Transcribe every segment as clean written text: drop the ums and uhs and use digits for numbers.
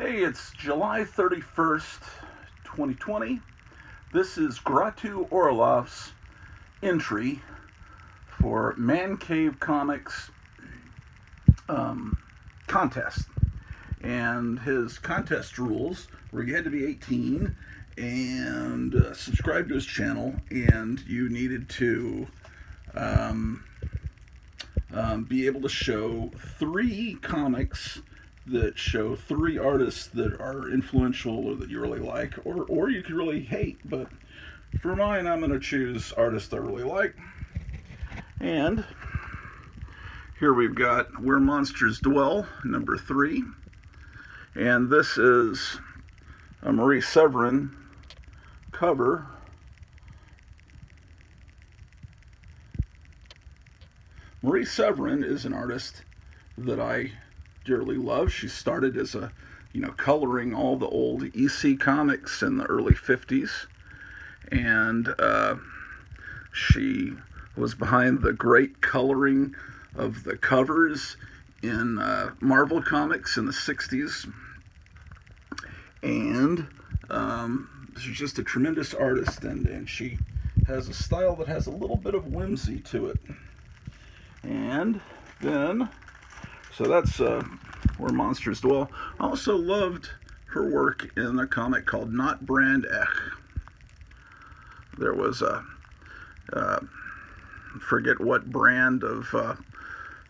Hey, it's July 31st, 2020. This is Gratu Orlov's entry for Man Cave Comics contest. And his contest rules were you had to be 18 and subscribe to his channel, and you needed to be able to show 3 comics that show 3 artists that are influential or that you really like, or you could really hate. But for mine, I'm going to choose artists I really like. And here we've got Where Monsters Dwell, number 3. And this is a Marie Severin cover. Marie Severin is an artist that I dearly love. She started as coloring all the old EC comics in the early 50s. And she was behind the great coloring of the covers in Marvel Comics in the 60s. And she's just a tremendous artist, and she has a style that has a little bit of whimsy to it. And then, so that's Where Monsters Dwell. I also loved her work in a comic called Not Brand Ech. There was a, forget what brand of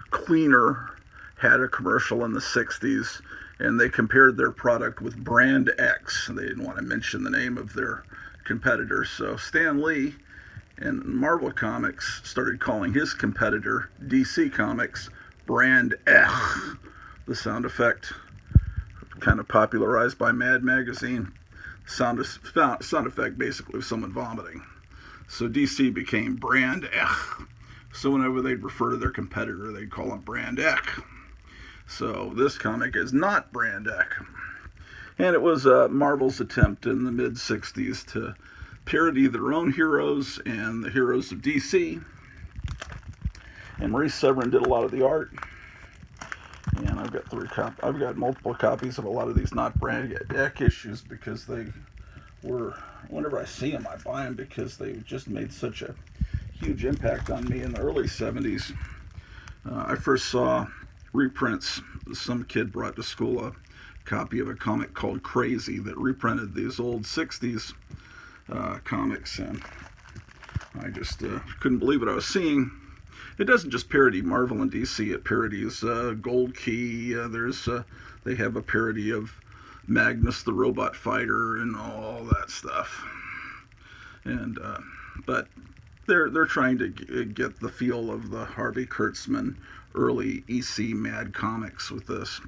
cleaner had a commercial in the 60s, and they compared their product with Brand X. They didn't want to mention the name of their competitor, so Stan Lee in Marvel Comics started calling his competitor, DC Comics, Brand Ech. The sound effect, kind of popularized by Mad Magazine. Sound effect basically of someone vomiting. So DC became Brand Ech. So whenever they'd refer to their competitor, they'd call him Brand Ech. So this comic is not Brand Ech. And it was Marvel's attempt in the mid-60s to parody their own heroes and the heroes of DC. And Marie Severin did a lot of the art. And I've got multiple copies of a lot of these Not Brand Ech issues, because they were, whenever I see them, I buy them because they just made such a huge impact on me in the early 70s. I first saw reprints. Some kid brought to school a copy of a comic called Crazy that reprinted these old 60s comics, and I just couldn't believe what I was seeing. It doesn't just parody Marvel and DC, it parodies Gold Key. They have a parody of Magnus the Robot Fighter and all that stuff. And but they're trying to get the feel of the Harvey Kurtzman early EC Mad Comics with this.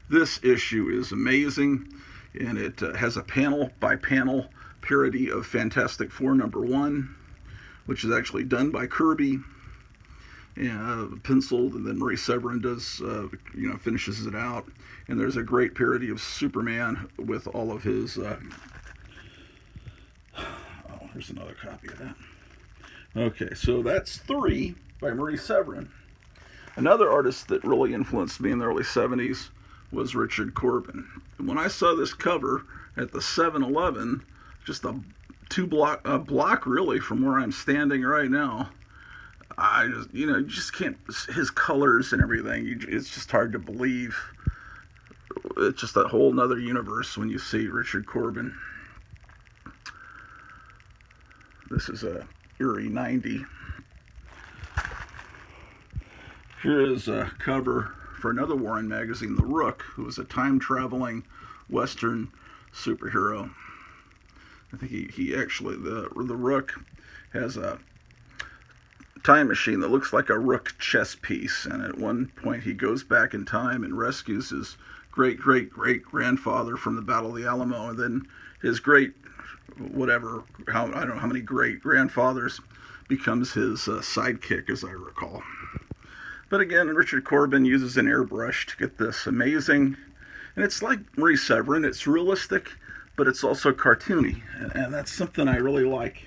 This issue is amazing, and it has a panel by panel parody of Fantastic Four #1, which is actually done by Kirby, penciled, and then Marie Severin does finishes it out. And there's a great parody of Superman with all of his here's another copy of that. Okay, so that's 3 by Marie Severin. Another artist that really influenced me in the early 70s was Richard Corbin. And when I saw this cover at the 7-Eleven, just a block really from where I'm standing right now, I just, you just can't, his colors and everything, it's just hard to believe. It's just a whole nother universe when you see Richard Corbin. This is a Erie 90. Here is a cover for another Warren magazine, The Rook, who is a time-traveling Western superhero. I think he actually, the Rook has a time machine that looks like a Rook chess piece, and at one point he goes back in time and rescues his great-great-great-grandfather from the Battle of the Alamo, and then his I don't know how many great-grandfathers becomes his sidekick, as I recall. But again, Richard Corbin uses an airbrush to get this amazing. And it's like Marie Severin, it's realistic, but it's also cartoony. And that's something I really like.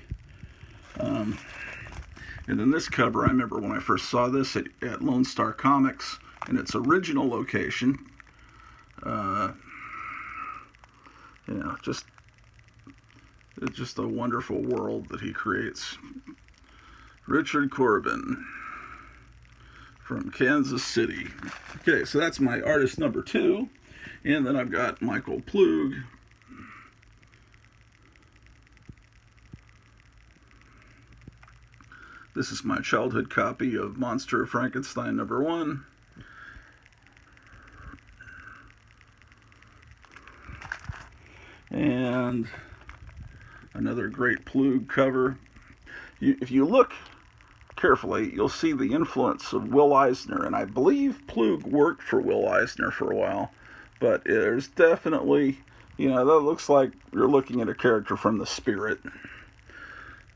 And then this cover, I remember when I first saw this at Lone Star Comics in its original location. You know, it's just a wonderful world that he creates. Richard Corbin from Kansas City. Okay, so that's my artist number 2. And then I've got Michael Plug. This is my childhood copy of Monster of Frankenstein number 1. And another great Plug cover. If you look carefully, you'll see the influence of Will Eisner, and I believe Plug worked for Will Eisner for a while, but there's definitely, you know, that looks like you're looking at a character from The Spirit.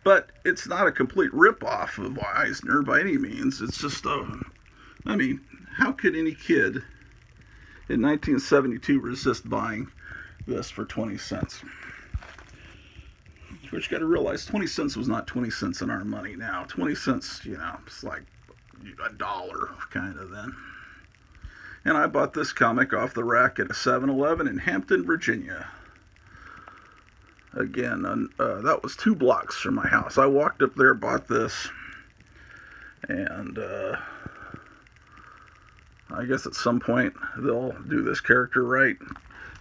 But it's not a complete rip-off of Eisner by any means. It's just I mean, how could any kid in 1972 resist buying this for 20 cents? But you got to realize 20 cents was not 20 cents in our money now. 20 cents, you know, it's like $1 kind of then. And I bought this comic off the rack at a 7-Eleven in Hampton, Virginia. Again, that was 2 blocks from my house. I walked up there, bought this, and I guess at some point they'll do this character right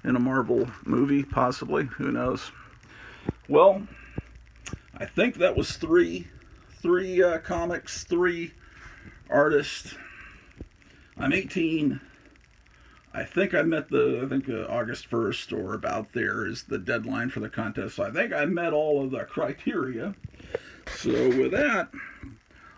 in a Marvel movie, possibly. Who knows? Well, I think that was three comics, 3 artists. I'm 18. I think I met August 1st or about there is the deadline for the contest. So I think I met all of the criteria. So with that,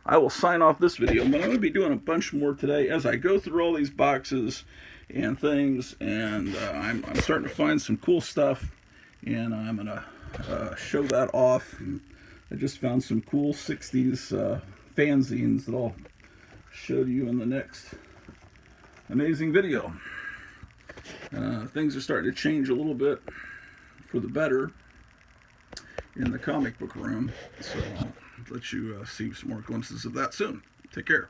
I will sign off this video. But I'm going to be doing a bunch more today as I go through all these boxes and things. And I'm starting to find some cool stuff. And I'm going to show that off. I just found some cool 60s fanzines that I'll show you in the next amazing video. Things are starting to change a little bit for the better in the comic book room, so I'll let you see some more glimpses of that soon. Take care.